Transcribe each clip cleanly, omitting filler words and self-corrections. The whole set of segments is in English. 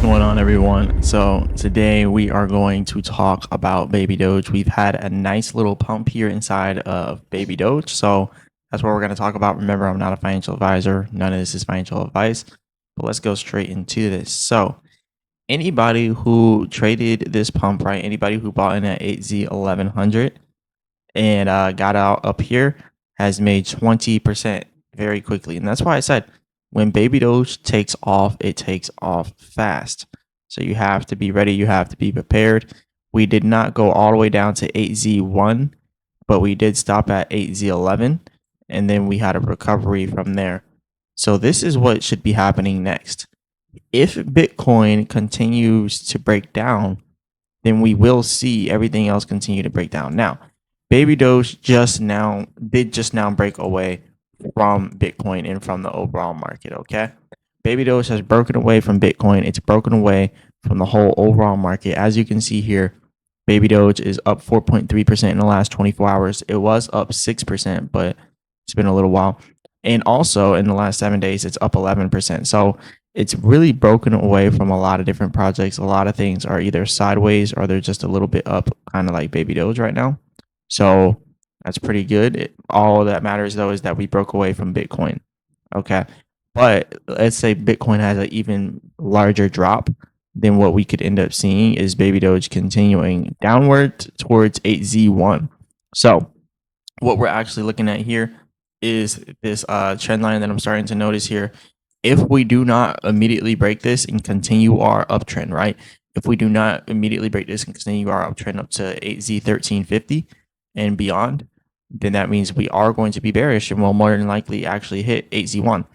going on, everyone? So today we are going to talk about Baby Doge. We've had a nice little pump here inside of Baby Doge, so that's what we're going to talk about. Remember, I'm not a financial advisor. None of this is financial advice, but let's go straight into this. So anybody who traded this pump, right? Anybody who bought in at 8Z 1100 and got out up here has made 20% very quickly. And that's why I said when Baby Doge takes off, it takes off fast. So you have to be ready. You have to be prepared. We did not go all the way down to 8Z1, but we did stop at 8Z11. And then we had a recovery from there. So this is what should be happening next. If Bitcoin continues to break down, then we will see everything else continue to break down. Now, Baby Doge just now break away from Bitcoin and from the overall market. Okay, Baby Doge has broken away from Bitcoin. It's broken away from the whole overall market. As you can see here, Baby Doge is up 4.3% in the last 24 hours. It was up 6%, but it's been a little while. And also in the last 7 days, it's up 11%. So it's really broken away from a lot of different projects. A lot of things are either sideways or they're just a little bit up, kind of like Baby Doge right now. So that's pretty good. All that matters though is that we broke away from Bitcoin. Okay. But let's say Bitcoin has an even larger drop, then what we could end up seeing is Baby Doge continuing downward towards 8Z1. So what we're actually looking at here is this trend line that I'm starting to notice here. If we do not immediately break this and continue our uptrend, right? If we do not immediately break this and continue our uptrend up to 8Z1350 and beyond, then that means we are going to be bearish and will more than likely actually hit 8Z1.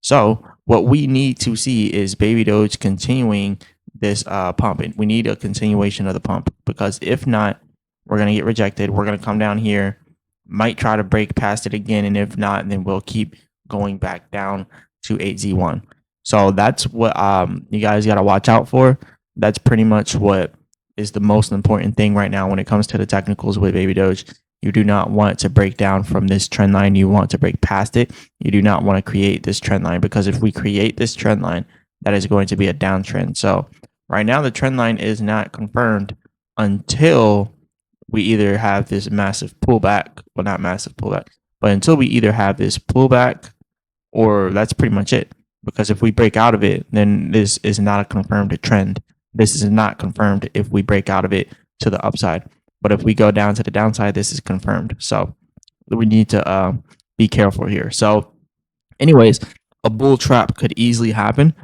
So what we need to see is Baby Doge continuing this pump. And we need a continuation of the pump, because if not, we're going to get rejected. We're going to come down here, might try to break past it again. And if not, then we'll keep going back down to 8Z1. So that's what you guys got to watch out for. That's pretty much what is the most important thing right now when it comes to the technicals with Baby Doge. You do not want to break down from this trend line. You want to break past it. You do not want to create this trend line, because if we create this trend line, that is going to be a downtrend. So right now the trend line is not confirmed until we either have this massive pullback, well, not massive pullback, but until we either have this pullback, or that's pretty much it. Because if we break out of it, then this is not a confirmed trend. This is not confirmed if we break out of it to the upside. But if we go down to the downside, this is confirmed. So we need to be careful here. So anyways, a bull trap could easily happen,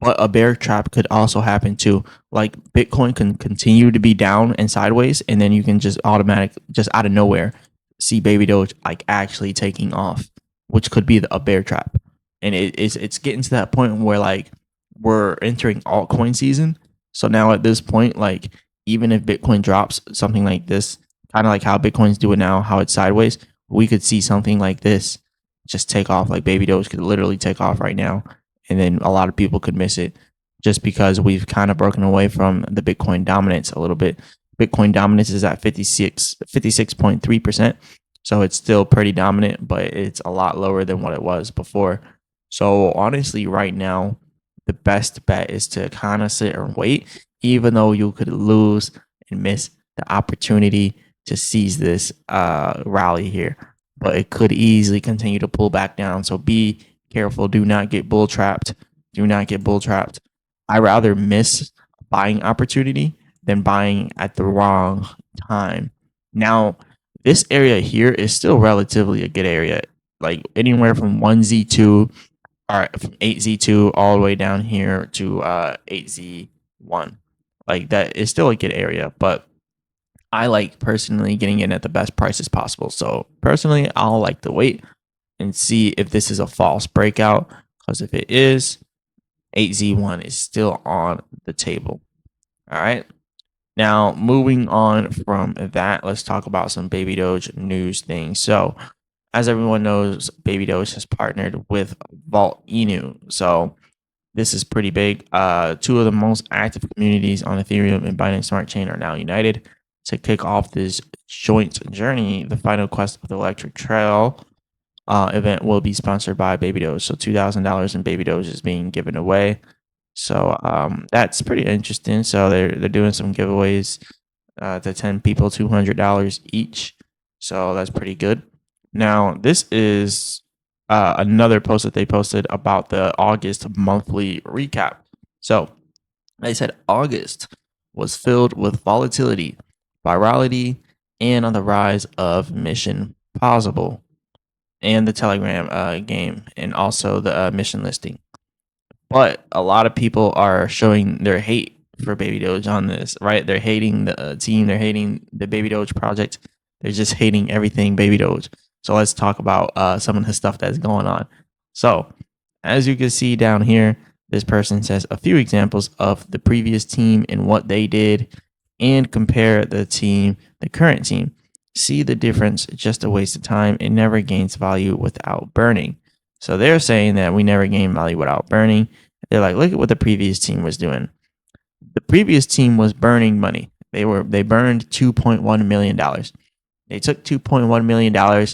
but a bear trap could also happen too. Like Bitcoin can continue to be down and sideways, and then you can just out of nowhere, see Baby Doge like actually taking off, which could be a bear trap. And it's getting to that point where like we're entering altcoin season. So now at this point, like even if Bitcoin drops something like this, kind of like how Bitcoin's doing now, how it's sideways, we could see something like this just take off. Like Baby Doge could literally take off right now. And then a lot of people could miss it just because we've kind of broken away from the Bitcoin dominance a little bit. Bitcoin dominance is at 56.3%. So it's still pretty dominant, but it's a lot lower than what it was before. So honestly, right now, the best bet is to kind of sit and wait, even though you could lose and miss the opportunity to seize this rally here. But it could easily continue to pull back down. So be careful. Do not get bull trapped. Do not get bull trapped. I rather miss a buying opportunity than buying at the wrong time. Now, this area here is still relatively a good area, like anywhere from 1Z2 or from 8Z2 all the way down here to 8Z1. Like that is still a good area, but I like personally getting in at the best prices possible. So personally, I'll like to wait and see if this is a false breakout, because if it is, 8Z1 is still on the table. All right. Now, moving on from that, let's talk about some Baby Doge news things. So, as everyone knows, Baby Doge has partnered with Vault Inu. So, this is pretty big. Two of the most active communities on Ethereum and Binance Smart Chain are now united to kick off this joint journey. The final quest of the Electric Trail event will be sponsored by Baby Doge. So $2,000 in Baby Doge is being given away. So that's pretty interesting. So they're doing some giveaways to 10 people, $200 each. So that's pretty good. Now, this is another post that they posted about the August monthly recap. So they said August was filled with volatility, virality, and on the rise of Mission Possible and the Telegram game, and also the mission listing. But a lot of people are showing their hate for Baby Doge on this, right? They're hating the team, they're hating the Baby Doge project, they're just hating everything Baby Doge. So let's talk about some of the stuff that's going on. So, as you can see down here, this person says a few examples of the previous team and what they did, and compare the current team. See the difference, just a waste of time. It never gains value without burning. So they're saying that we never gain value without burning. They're like, look at what the previous team was doing. The previous team was burning money. They burned $2.1 million. They took $2.1 million.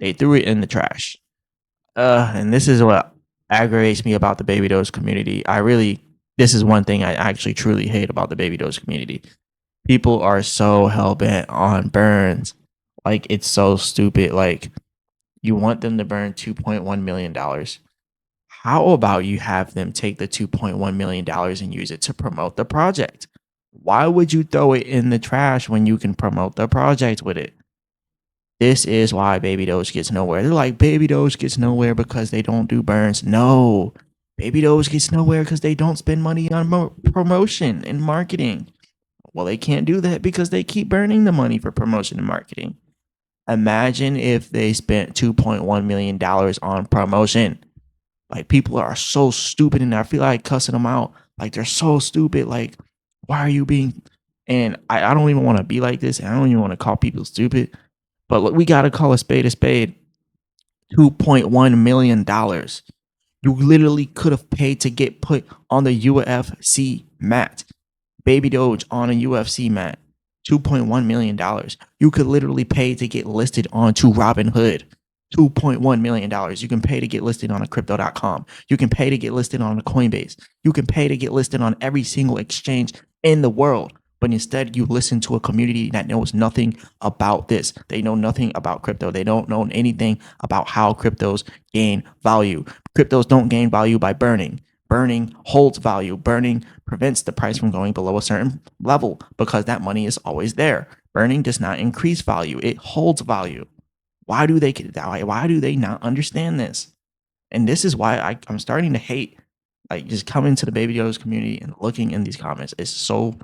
They threw it in the trash. And this is what aggravates me about the Baby Doge community. This is one thing I actually truly hate about the Baby Doge community. People are so hell bent on burns. Like, it's so stupid. Like, you want them to burn $2.1 million. How about you have them take the $2.1 million and use it to promote the project? Why would you throw it in the trash when you can promote the project with it? This is why Baby Doge gets nowhere. They're like, Baby Doge gets nowhere because they don't do burns. No, Baby Doge gets nowhere because they don't spend money on promotion and marketing. Well, they can't do that because they keep burning the money for promotion and marketing. Imagine if they spent $2.1 million on promotion. Like, people are so stupid, and I feel like cussing them out. Like, they're so stupid. Like, why are you being? And I don't even want to be like this. And I don't even want to call people stupid. But look, we got to call a spade a spade. $2.1 million. You literally could have paid to get put on the UFC mat. Baby Doge on a UFC mat. $2.1 million. You could literally pay to get listed onto Robinhood. $2.1 million. You can pay to get listed on a crypto.com. You can pay to get listed on a Coinbase. You can pay to get listed on every single exchange in the world. But instead, you listen to a community that knows nothing about this. They know nothing about crypto. They don't know anything about how cryptos gain value. Cryptos don't gain value by burning. Burning holds value. Burning prevents the price from going below a certain level because that money is always there. Burning does not increase value. It holds value. Why do they not understand this? And this is why I'm starting to hate, like, just coming to the Baby Doge community and looking in these comments. It's so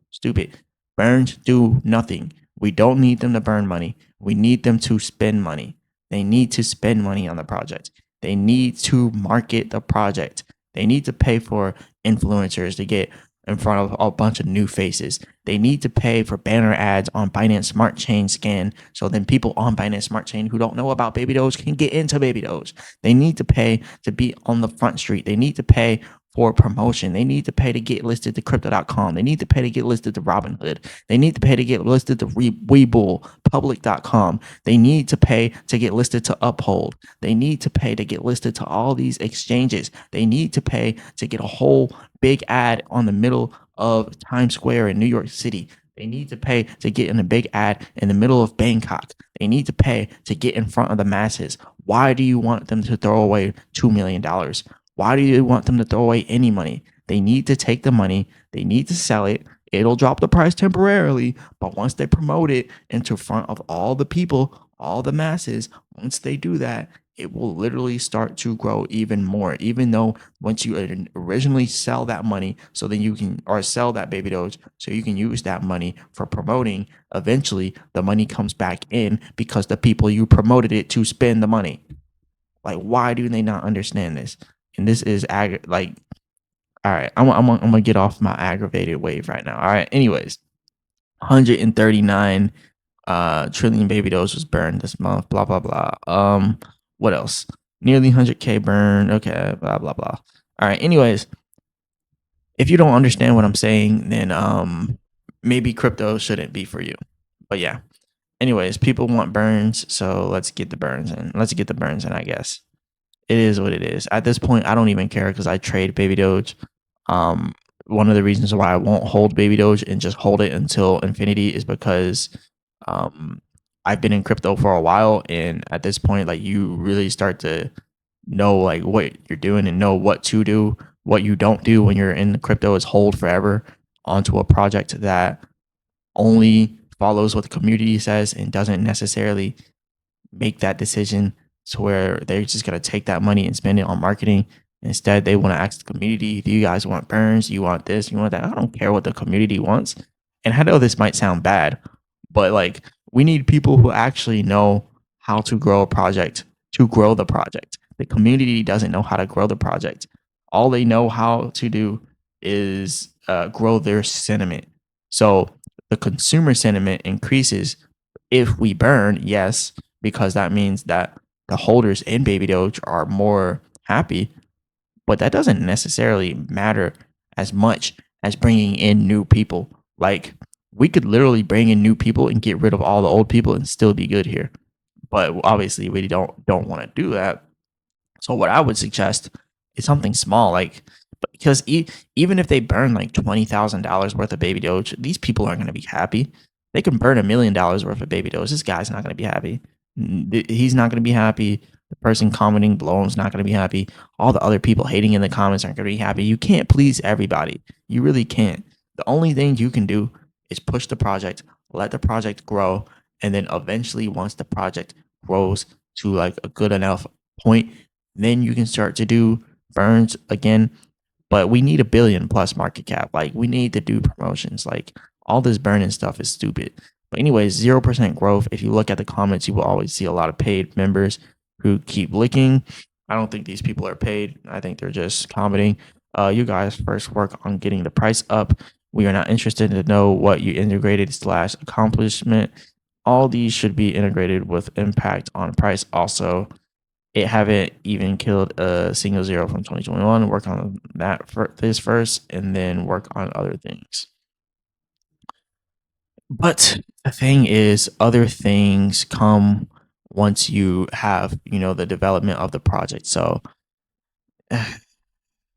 stupid. Burns do nothing. We don't need them to burn money. We need them to spend money. They need to spend money on the project. They need to market the project. They need to pay for influencers to get in front of a bunch of new faces. They need to pay for banner ads on Binance Smart Chain scan, so then people on Binance Smart Chain who don't know about Baby Doge can get into Baby Doge. They need to pay to be on the front street. They need to pay for promotion. They need to pay to get listed to crypto.com. They need to pay to get listed to Robinhood. They need to pay to get listed to Webull, public.com. They need to pay to get listed to Uphold. They need to pay to get listed to all these exchanges. They need to pay to get a whole big ad on the middle of Times Square in New York City. They need to pay to get in a big ad in the middle of Bangkok. They need to pay to get in front of the masses. Why do you want them to throw away $2 million? Why do you want them to throw away any money? They need to take the money. They need to sell it. It'll drop the price temporarily, but once they promote it into front of all the people, all the masses, once they do that, it will literally start to grow even more. Even though once you originally sell that money, so then you can, or sell that Baby Doge, so you can use that money for promoting, eventually the money comes back in because the people you promoted it to spend the money. Like, why do they not understand this? And this is like, all right, I'm gonna get off my aggravated wave right now. All right, anyways, 139 trillion Baby Doge was burned this month. Blah blah blah. What else? Nearly 100K burned. Okay, blah blah blah. All right. Anyways, if you don't understand what I'm saying, then maybe crypto shouldn't be for you. But yeah. Anyways, people want burns, so let's get the burns in. I guess. It is what it is. At this point, I don't even care because I trade Baby Doge. Um, One of the reasons why I won't hold Baby Doge and just hold it until infinity is because um, I've been in crypto for a while, and at this point, like you really start to know like what you're doing and know what to do. What you don't do when you're in the crypto is hold forever onto a project that only follows what the community says and doesn't necessarily make that decision to where they're just going to take that money and spend it on marketing. Instead, they want to ask the community, do you guys want burns? You want this? You want that? I don't care what the community wants. And I know this might sound bad, but like we need people who actually know how to grow a project to grow the project. The community doesn't know how to grow the project. All they know how to do is grow their sentiment. So the consumer sentiment increases if we burn, yes, because that means that the holders in Baby Doge are more happy, but that doesn't necessarily matter as much as bringing in new people. Like we could literally bring in new people and get rid of all the old people and still be good here. But obviously we don't want to do that. So what I would suggest is something small, like because even if they burn like $20,000 worth of Baby Doge, these people aren't going to be happy. They can burn $1 million worth of Baby Doge. This guy's not going to be happy. He's not going to be happy. The person commenting below is not going to be happy. All the other people hating in the comments aren't going to be happy. You can't please everybody. You really can't. The only thing you can do is push the project, let the project grow, and then eventually, once the project grows to like a good enough point, then you can start to do burns again. But we need a billion plus market cap. Like we need to do promotions. Like all this burning stuff is stupid. But anyways, 0% growth. If you look at the comments, you will always see a lot of paid members who keep licking. I don't think these people are paid. I think they're just commenting. You guys first work on getting the price up. We are not interested to know what you integrated slash accomplishment. All these should be integrated with impact on price also. It haven't even killed a single zero from 2021. Work on that for this first, and then work on other things. But the thing is, other things come once you have, the development of the project. So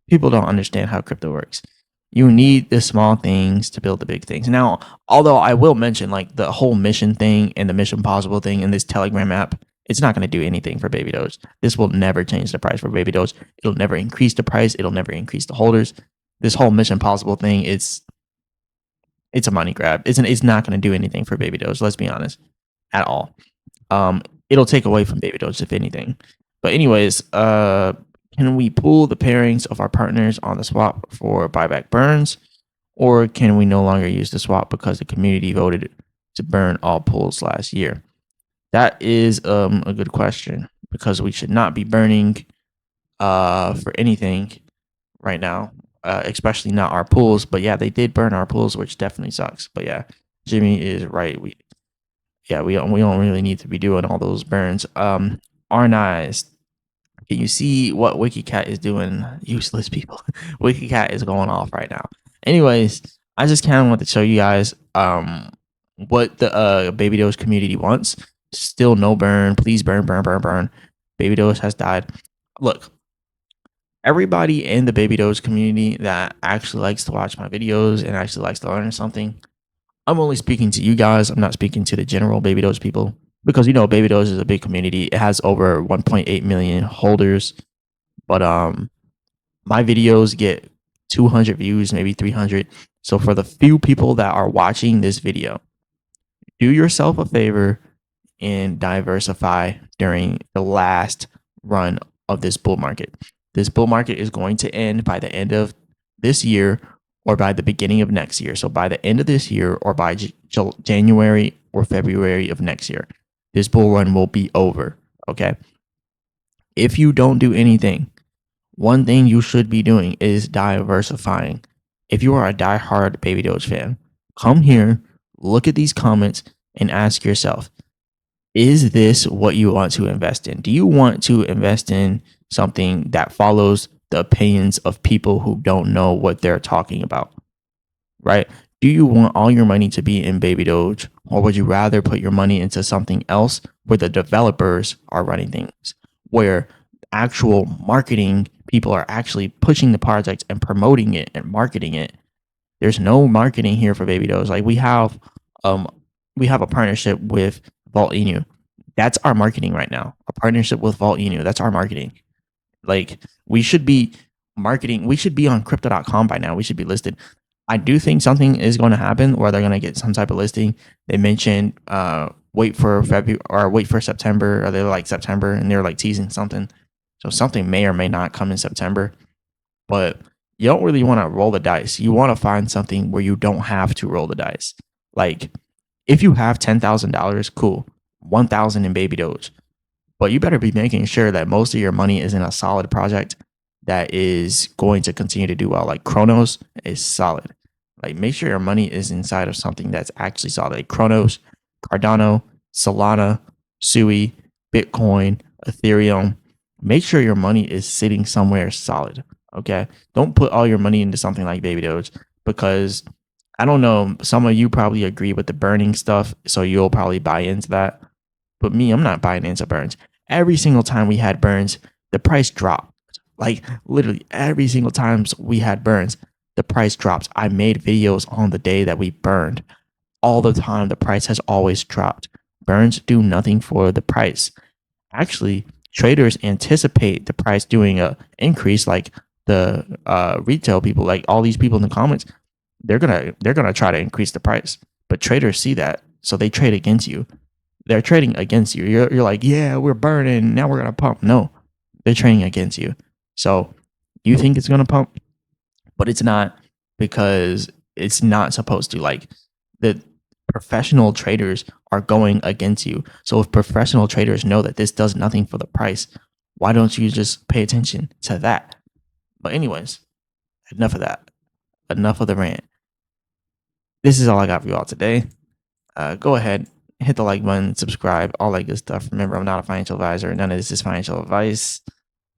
people don't understand how crypto works. You need the small things to build the big things. Now, although I will mention like the whole mission thing and the Mission Possible thing in this Telegram app, it's not going to do anything for Baby Doge. This will never change the price for Baby Doge. It'll never increase the price. It'll never increase the holders. This whole Mission Possible thing, it's a money grab. It's not going to do anything for Baby Doge. Let's be honest, at all. It'll take away from Baby Doge if anything. But anyways, can we pool the pairings of our partners on the swap for buyback burns, or can we no longer use the swap because the community voted to burn all pools last year? That is a good question because we should not be burning for anything right now, especially not our pools. But yeah, they did burn our pools, which definitely sucks. But yeah, Jimmy is right. We don't really need to be doing all those burns. R9s, can you see what WikiCat is doing? Useless people. WikiCat is going off right now. Anyways, I just kind of want to show you guys what the Baby Doge community wants. Still no burn. Please burn, burn, burn, burn. Baby Doge has died. Look, everybody in the Baby Doge community that actually likes to watch my videos and actually likes to learn something, I'm only speaking to you guys. I'm not speaking to the general Baby Doge people because Baby Doge is a big community. It has over 1.8 million holders, but my videos get 200 views, maybe 300. So for the few people that are watching this video, do yourself a favor and diversify during the last run of this bull market. This bull market is going to end by the end of this year or by the beginning of next year. So by the end of this year or by January or February of next year, this bull run will be over. Okay. If you don't do anything, one thing you should be doing is diversifying. If you are a diehard Baby Doge fan, come here, look at these comments, and ask yourself, is this what you want to invest in? Do you want to invest in something that follows the opinions of people who don't know what they're talking about? Right? Do you want all your money to be in Baby Doge, or would you rather put your money into something else where the developers are running things, where actual marketing people are actually pushing the project and promoting it and marketing it. There's no marketing here for Baby Doge. Like um we have a partnership with Vault Inu. That's our marketing right now. A partnership with Vault Inu. That's our marketing. Like we should be marketing. We should be on crypto.com by now. We should be listed. I do think something is going to happen where they're going to get some type of listing. They mentioned wait for February or wait for September, or they're like September and they're like teasing something. So something may or may not come in September, but you don't really want to roll the dice. You want to find something where you don't have to roll the dice. Like if you have $10,000, cool, 1,000 in Baby Doge, but you better be making sure that most of your money is in a solid project that is going to continue to do well. Like Chronos is solid. Like make sure your money is inside of something that's actually solid. Like Chronos, Cardano, Solana, Sui, Bitcoin, Ethereum. Make sure your money is sitting somewhere solid. Okay. Don't put all your money into something like Baby Doge, because I don't know, some of you probably agree with the burning stuff, so you'll probably buy into that. But me, I'm not buying into burns. Every single time we had burns, the price dropped. Like literally every single time we had burns, the price drops. I made videos on the day that we burned. All the time, the price has always dropped. Burns do nothing for the price. Actually, traders anticipate the price doing a increase, like the retail people, like all these people in the comments. They're gonna try to increase the price, but traders see that, so they trade against you. They're trading against you. You're like, yeah, we're burning. Now we're going to pump. No, they're trading against you. So you think it's going to pump, but it's not, because it's not supposed to. Like the professional traders are going against you. So if professional traders know that this does nothing for the price, why don't you just pay attention to that? But anyways, enough of that. Enough of the rant. This is all I got for you all today. Go ahead, hit the like button, subscribe, all that good stuff. Remember, I'm not a financial advisor. None of this is financial advice.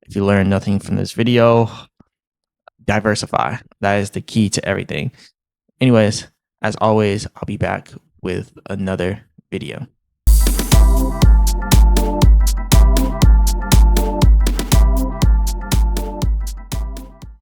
If you learn nothing from this video, diversify. That is the key to everything. Anyways, as always, I'll be back with another video.